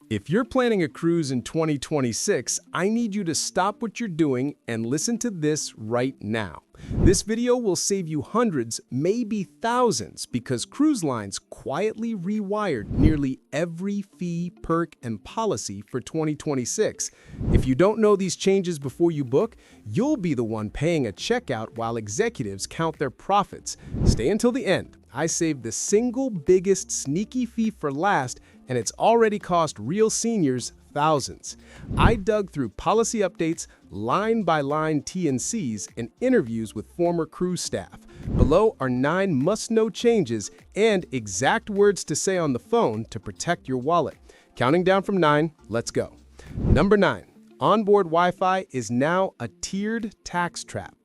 If you're planning a cruise in 2026, I need you to stop what you're doing and listen to this right now. This video will save you hundreds, maybe thousands, because cruise lines quietly rewired nearly every fee, perk, and policy for 2026. If you don't know these changes before you book, you'll be the one paying a checkout while executives count their profits. Stay until the end. I saved the single biggest sneaky fee for last, and it's already cost real seniors thousands. I dug through policy updates, line-by-line T&Cs, and interviews with former cruise staff. Below are 9 must-know changes and exact words to say on the phone to protect your wallet. Counting down from 9, let's go. Number 9. Onboard Wi-Fi is now a tiered tax trap.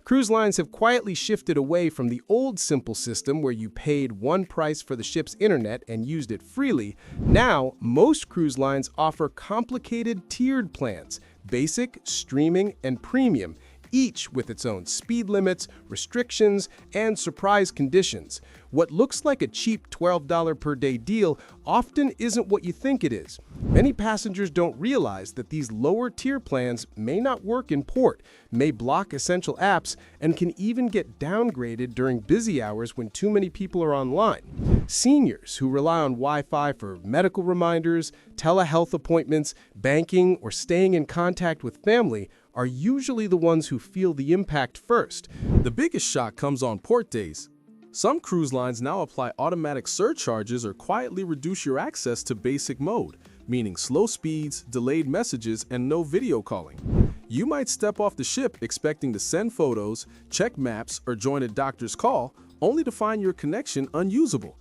Cruise lines have quietly shifted away from the old simple system where you paid one price for the ship's internet and used it freely. Now, most cruise lines offer complicated tiered plans, basic, streaming, and premium, each with its own speed limits, restrictions, and surprise conditions. What looks like a cheap $12 per day deal often isn't what you think it is. Many passengers don't realize that these lower tier plans may not work in port, may block essential apps, and can even get downgraded during busy hours when too many people are online. Seniors who rely on Wi-Fi for medical reminders, telehealth appointments, banking, or staying in contact with family are usually the ones who feel the impact first. The biggest shock comes on port days. Some cruise lines now apply automatic surcharges or quietly reduce your access to basic mode, meaning slow speeds, delayed messages, and no video calling. You might step off the ship expecting to send photos, check maps, or join a doctor's call, only to find your connection unusable.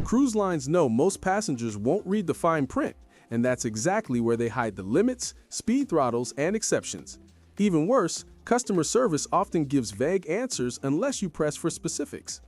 Cruise lines know most passengers won't read the fine print, and that's exactly where they hide the limits, speed throttles, and exceptions. Even worse, customer service often gives vague answers unless you press for specifics.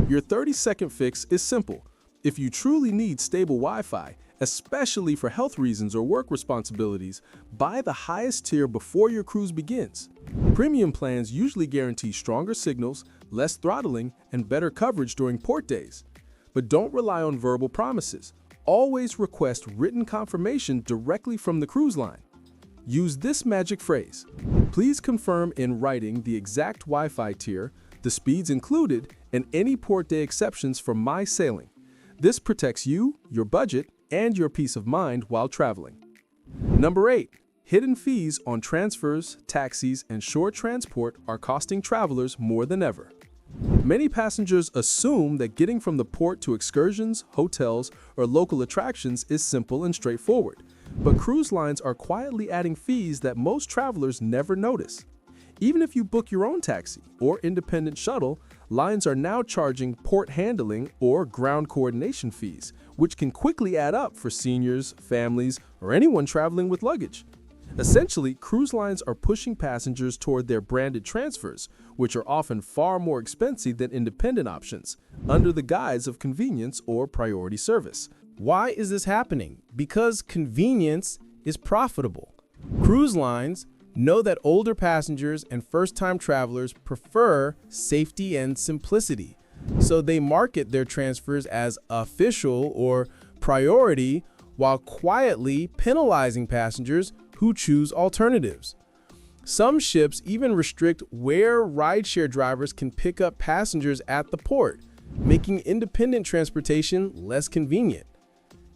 Your 30-second fix is simple. If you truly need stable Wi-Fi, especially for health reasons or work responsibilities, buy the highest tier before your cruise begins. Premium plans usually guarantee stronger signals, less throttling, and better coverage during port days. But don't rely on verbal promises. Always request written confirmation directly from the cruise line. Use this magic phrase: please confirm in writing the exact Wi-Fi tier, the speeds included, and any port day exceptions for my sailing. This protects you, your budget, and your peace of mind while traveling. Number 8. Hidden fees on transfers, taxis, and shore transport are costing travelers more than ever. Many passengers assume that getting from the port to excursions, hotels, or local attractions is simple and straightforward. But cruise lines are quietly adding fees that most travelers never notice. Even if you book your own taxi or independent shuttle, lines are now charging port handling or ground coordination fees, which can quickly add up for seniors, families, or anyone traveling with luggage. Essentially, cruise lines are pushing passengers toward their branded transfers, which are often far more expensive than independent options, under the guise of convenience or priority service. Why is this happening? Because convenience is profitable. Cruise lines know that older passengers and first-time travelers prefer safety and simplicity, so they market their transfers as official or priority while quietly penalizing passengers who choose alternatives. Some ships even restrict where rideshare drivers can pick up passengers at the port, making independent transportation less convenient.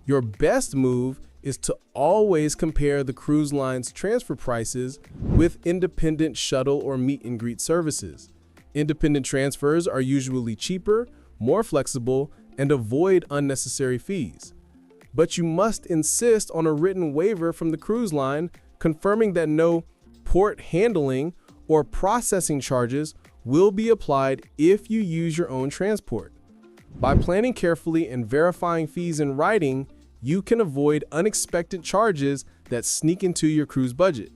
Your best move is to always compare the cruise line's transfer prices with independent shuttle or meet and greet services. Independent transfers are usually cheaper, more flexible, and avoid unnecessary fees. But you must insist on a written waiver from the cruise line confirming that no port handling or processing charges will be applied if you use your own transport. By planning carefully and verifying fees in writing, you can avoid unexpected charges that sneak into your cruise budget.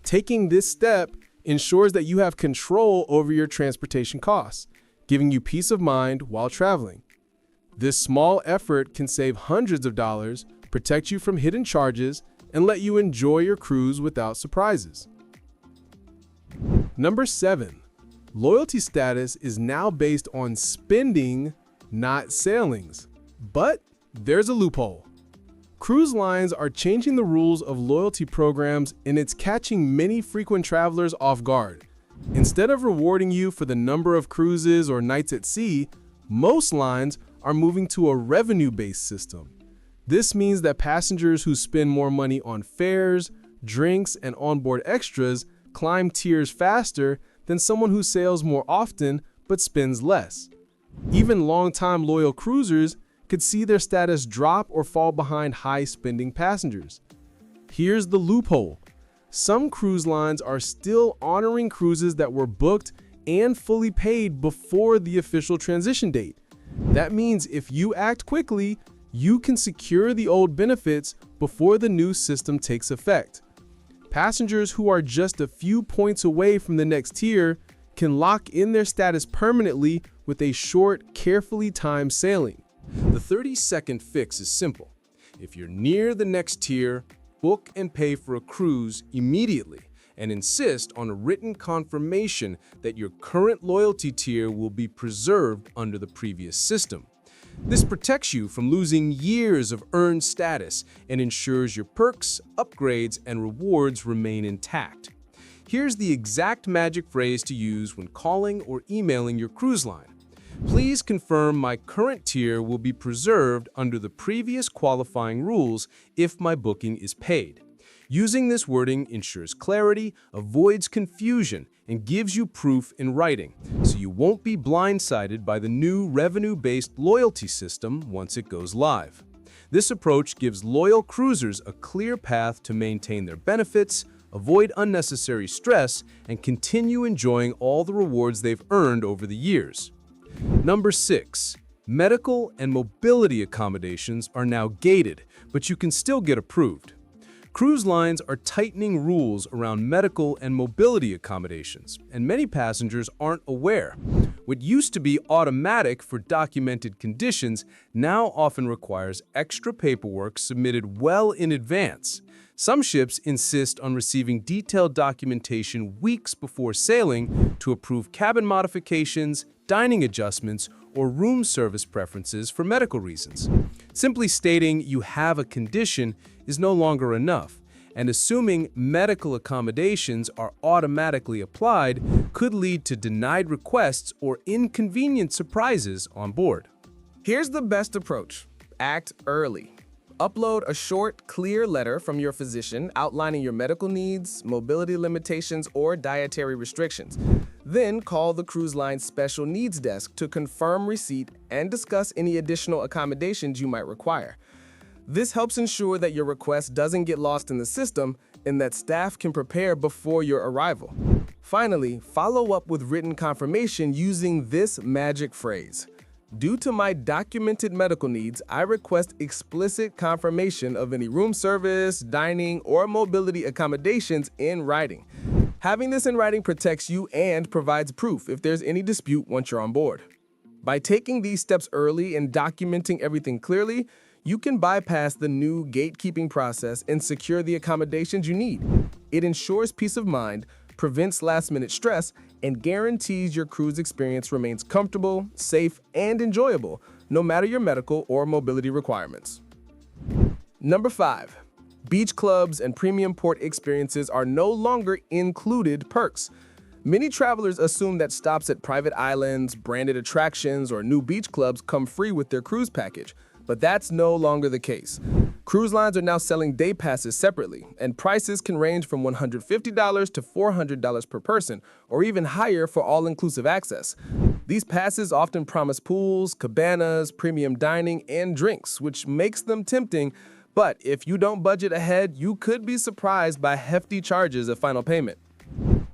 Taking this step ensures that you have control over your transportation costs, giving you peace of mind while traveling. This small effort can save hundreds of dollars, protect you from hidden charges, and let you enjoy your cruise without surprises. Number 7. Loyalty status is now based on spending, not sailings. But there's a loophole. Cruise lines are changing the rules of loyalty programs, and it's catching many frequent travelers off guard. Instead of rewarding you for the number of cruises or nights at sea, most lines are moving to a revenue-based system. This means that passengers who spend more money on fares, drinks, and onboard extras climb tiers faster than someone who sails more often but spends less. Even long-time loyal cruisers could see their status drop or fall behind high-spending passengers. Here's the loophole. Some cruise lines are still honoring cruises that were booked and fully paid before the official transition date. That means if you act quickly, you can secure the old benefits before the new system takes effect. Passengers who are just a few points away from the next tier can lock in their status permanently with a short, carefully timed sailing. The 30-second fix is simple. If you're near the next tier, book and pay for a cruise immediately and insist on a written confirmation that your current loyalty tier will be preserved under the previous system. This protects you from losing years of earned status and ensures your perks, upgrades, and rewards remain intact. Here's the exact magic phrase to use when calling or emailing your cruise line. Please confirm my current tier will be preserved under the previous qualifying rules if my booking is paid. Using this wording ensures clarity, avoids confusion, and gives you proof in writing, so you won't be blindsided by the new revenue-based loyalty system once it goes live. This approach gives loyal cruisers a clear path to maintain their benefits, avoid unnecessary stress, and continue enjoying all the rewards they've earned over the years. Number 6. Medical and mobility accommodations are now gated, but you can still get approved. Cruise lines are tightening rules around medical and mobility accommodations, and many passengers aren't aware. What used to be automatic for documented conditions now often requires extra paperwork submitted well in advance. Some ships insist on receiving detailed documentation weeks before sailing to approve cabin modifications, dining adjustments, or room service preferences for medical reasons. Simply stating you have a condition is no longer enough, and assuming medical accommodations are automatically applied could lead to denied requests or inconvenient surprises on board. Here's the best approach. Act early. Upload a short, clear letter from your physician outlining your medical needs, mobility limitations, or dietary restrictions. Then call the cruise line's special needs desk to confirm receipt and discuss any additional accommodations you might require. This helps ensure that your request doesn't get lost in the system and that staff can prepare before your arrival. Finally, follow up with written confirmation using this magic phrase. Due to my documented medical needs, I request explicit confirmation of any room service, dining, or mobility accommodations in writing. Having this in writing protects you and provides proof if there's any dispute once you're on board. By taking these steps early and documenting everything clearly, you can bypass the new gatekeeping process and secure the accommodations you need. It ensures peace of mind, prevents last-minute stress, and guarantees your cruise experience remains comfortable, safe, and enjoyable, no matter your medical or mobility requirements. Number 5. Beach clubs and premium port experiences are no longer included perks. Many travelers assume that stops at private islands, branded attractions, or new beach clubs come free with their cruise package, but that's no longer the case. Cruise lines are now selling day passes separately, and prices can range from $150 to $400 per person, or even higher for all-inclusive access. These passes often promise pools, cabanas, premium dining, and drinks, which makes them tempting, but if you don't budget ahead, you could be surprised by hefty charges at final payment.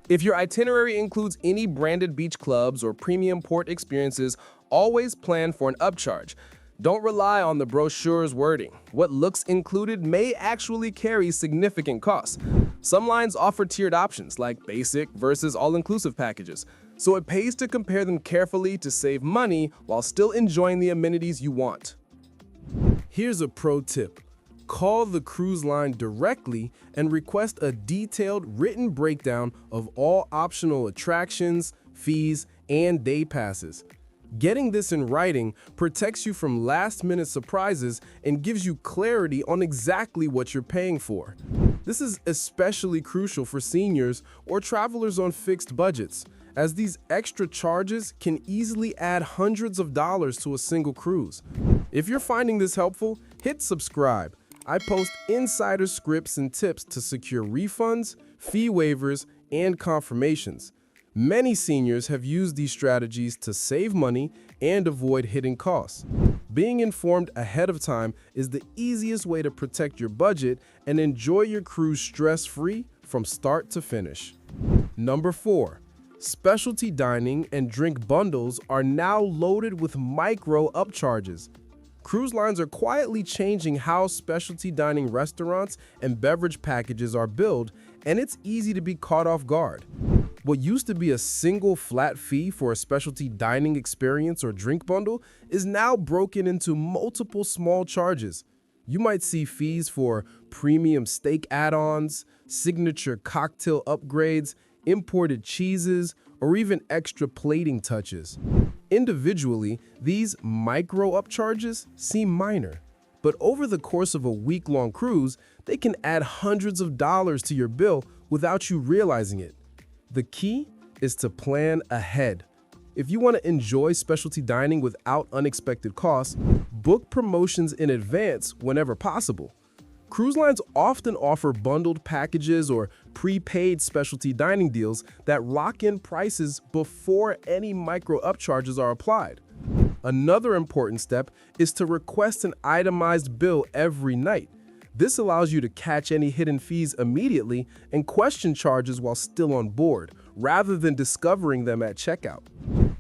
If your itinerary includes any branded beach clubs or premium port experiences, always plan for an upcharge. Don't rely on the brochure's wording. What looks included may actually carry significant costs. Some lines offer tiered options like basic versus all-inclusive packages, so it pays to compare them carefully to save money while still enjoying the amenities you want. Here's a pro tip. Call the cruise line directly and request a detailed written breakdown of all optional attractions, fees, and day passes. Getting this in writing protects you from last-minute surprises and gives you clarity on exactly what you're paying for. This is especially crucial for seniors or travelers on fixed budgets, as these extra charges can easily add hundreds of dollars to a single cruise. If you're finding this helpful, hit subscribe. I post insider scripts and tips to secure refunds, fee waivers, and confirmations. Many seniors have used these strategies to save money and avoid hidden costs. Being informed ahead of time is the easiest way to protect your budget and enjoy your cruise stress-free from start to finish. Number 4. Specialty dining and drink bundles are now loaded with micro upcharges. Cruise lines are quietly changing how specialty dining restaurants and beverage packages are billed, and it's easy to be caught off guard. What used to be a single flat fee for a specialty dining experience or drink bundle is now broken into multiple small charges. You might see fees for premium steak add-ons, signature cocktail upgrades, imported cheeses, or even extra plating touches. Individually, these micro upcharges seem minor, but over the course of a week-long cruise, they can add hundreds of dollars to your bill without you realizing it. The key is to plan ahead. If you want to enjoy specialty dining without unexpected costs, book promotions in advance whenever possible. Cruise lines often offer bundled packages or prepaid specialty dining deals that lock in prices before any micro upcharges are applied. Another important step is to request an itemized bill every night. This allows you to catch any hidden fees immediately and question charges while still on board, rather than discovering them at checkout.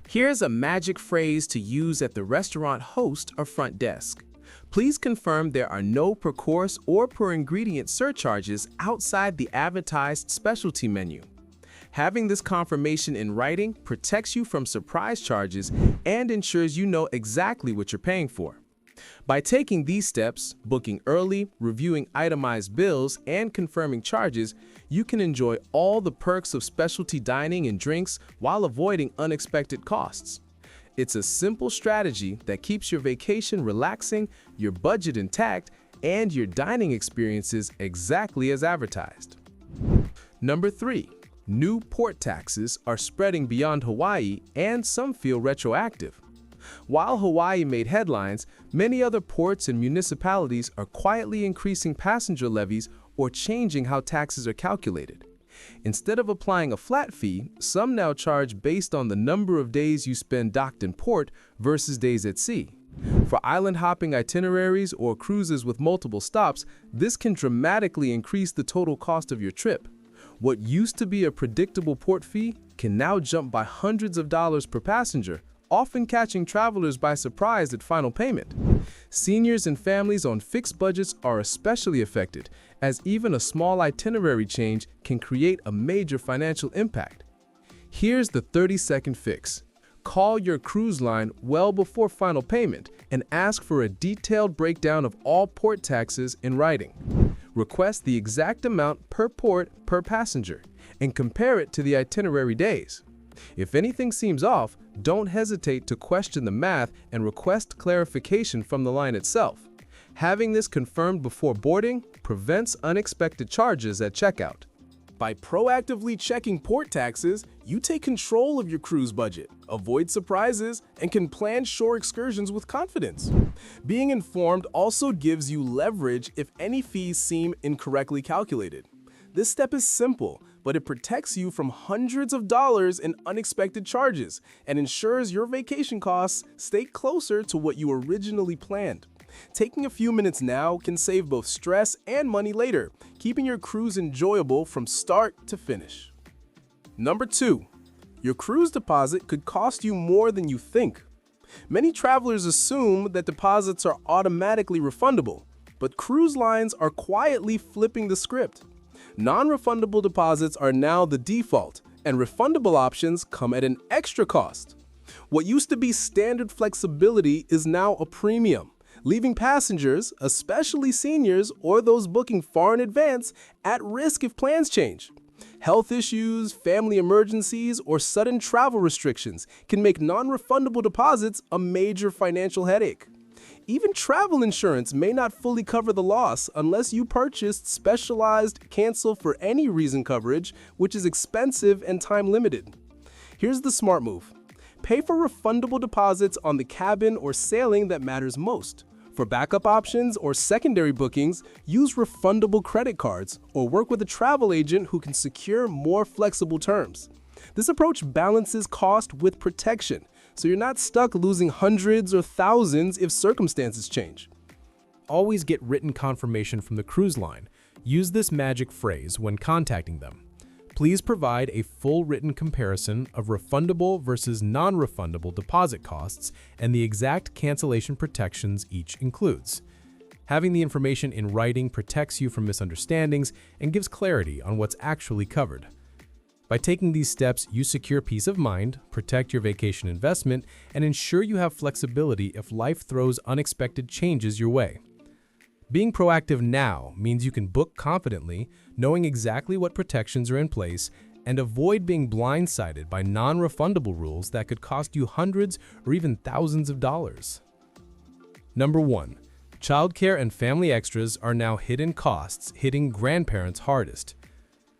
Here's a magic phrase to use at the restaurant host or front desk. Please confirm there are no per course or per ingredient surcharges outside the advertised specialty menu. Having this confirmation in writing protects you from surprise charges and ensures you know exactly what you're paying for. By taking these steps, booking early, reviewing itemized bills, and confirming charges, you can enjoy all the perks of specialty dining and drinks while avoiding unexpected costs. It's a simple strategy that keeps your vacation relaxing, your budget intact, and your dining experiences exactly as advertised. Number 3. New port taxes are spreading beyond Hawaii, and some feel retroactive. While Hawaii made headlines, many other ports and municipalities are quietly increasing passenger levies or changing how taxes are calculated. Instead of applying a flat fee, some now charge based on the number of days you spend docked in port versus days at sea. For island-hopping itineraries or cruises with multiple stops, this can dramatically increase the total cost of your trip. What used to be a predictable port fee can now jump by hundreds of dollars per passenger, often catching travelers by surprise at final payment. Seniors and families on fixed budgets are especially affected, as even a small itinerary change can create a major financial impact. Here's the 30-second fix. Call your cruise line well before final payment and ask for a detailed breakdown of all port taxes in writing. Request the exact amount per port per passenger and compare it to the itinerary days. If anything seems off, don't hesitate to question the math and request clarification from the line itself. Having this confirmed before boarding prevents unexpected charges at checkout. By proactively checking port taxes, you take control of your cruise budget, avoid surprises, and can plan shore excursions with confidence. Being informed also gives you leverage if any fees seem incorrectly calculated. This step is simple, but it protects you from hundreds of dollars in unexpected charges and ensures your vacation costs stay closer to what you originally planned. Taking a few minutes now can save both stress and money later, keeping your cruise enjoyable from start to finish. Number 2. Your cruise deposit could cost you more than you think. Many travelers assume that deposits are automatically refundable, but cruise lines are quietly flipping the script. Non-refundable deposits are now the default, and refundable options come at an extra cost. What used to be standard flexibility is now a premium, leaving passengers, especially seniors or those booking far in advance, at risk if plans change. Health issues, family emergencies, or sudden travel restrictions can make non-refundable deposits a major financial headache. Even travel insurance may not fully cover the loss unless you purchased specialized cancel for any reason coverage, which is expensive and time-limited. Here's the smart move. Pay for refundable deposits on the cabin or sailing that matters most. For backup options or secondary bookings, use refundable credit cards or work with a travel agent who can secure more flexible terms. This approach balances cost with protection, so you're not stuck losing hundreds or thousands if circumstances change. Always get written confirmation from the cruise line. Use this magic phrase when contacting them. Please provide a full written comparison of refundable versus non-refundable deposit costs and the exact cancellation protections each includes. Having the information in writing protects you from misunderstandings and gives clarity on what's actually covered. By taking these steps, you secure peace of mind, protect your vacation investment, and ensure you have flexibility if life throws unexpected changes your way. Being proactive now means you can book confidently, knowing exactly what protections are in place, and avoid being blindsided by non-refundable rules that could cost you hundreds or even thousands of dollars. Number 1. Childcare and family extras are now hidden costs hitting grandparents hardest.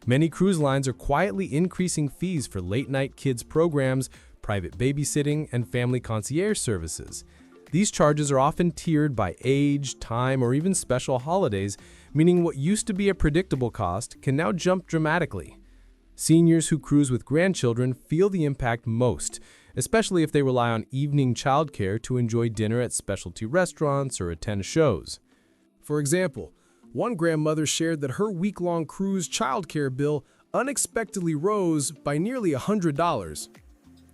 Many cruise lines are quietly increasing fees for late-night kids programs, private babysitting, and family concierge services. These charges are often tiered by age, time, or even special holidays, meaning what used to be a predictable cost can now jump dramatically. Seniors who cruise with grandchildren feel the impact most, especially if they rely on evening childcare to enjoy dinner at specialty restaurants or attend shows. For example, one grandmother shared that her week-long cruise childcare bill unexpectedly rose by nearly $100.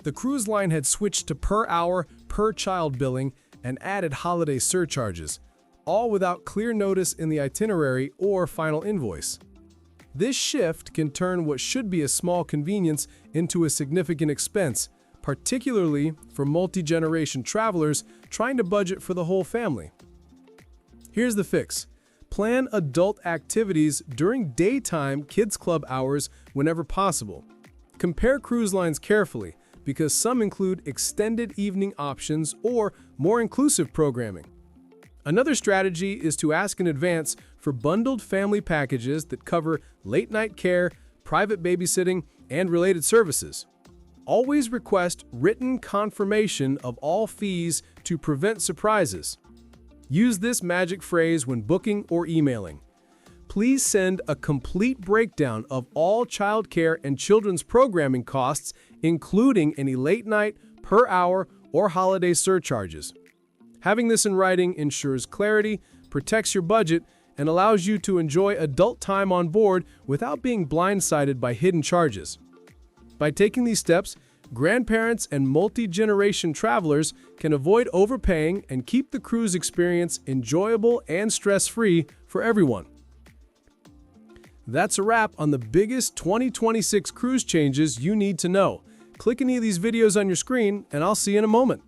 The cruise line had switched to per-hour, per-child billing and added holiday surcharges, all without clear notice in the itinerary or final invoice. This shift can turn what should be a small convenience into a significant expense, particularly for multi-generation travelers trying to budget for the whole family. Here's the fix. Plan adult activities during daytime kids club hours whenever possible. Compare cruise lines carefully, because some include extended evening options or more inclusive programming. Another strategy is to ask in advance for bundled family packages that cover late-night care, private babysitting, and related services. Always request written confirmation of all fees to prevent surprises. Use this magic phrase when booking or emailing. Please send a complete breakdown of all childcare and children's programming costs, including any late-night, per-hour, or holiday surcharges. Having this in writing ensures clarity, protects your budget, and allows you to enjoy adult time on board without being blindsided by hidden charges. By taking these steps, grandparents and multi-generation travelers can avoid overpaying and keep the cruise experience enjoyable and stress-free for everyone. That's a wrap on the biggest 2026 cruise changes you need to know. Click any of these videos on your screen, and I'll see you in a moment.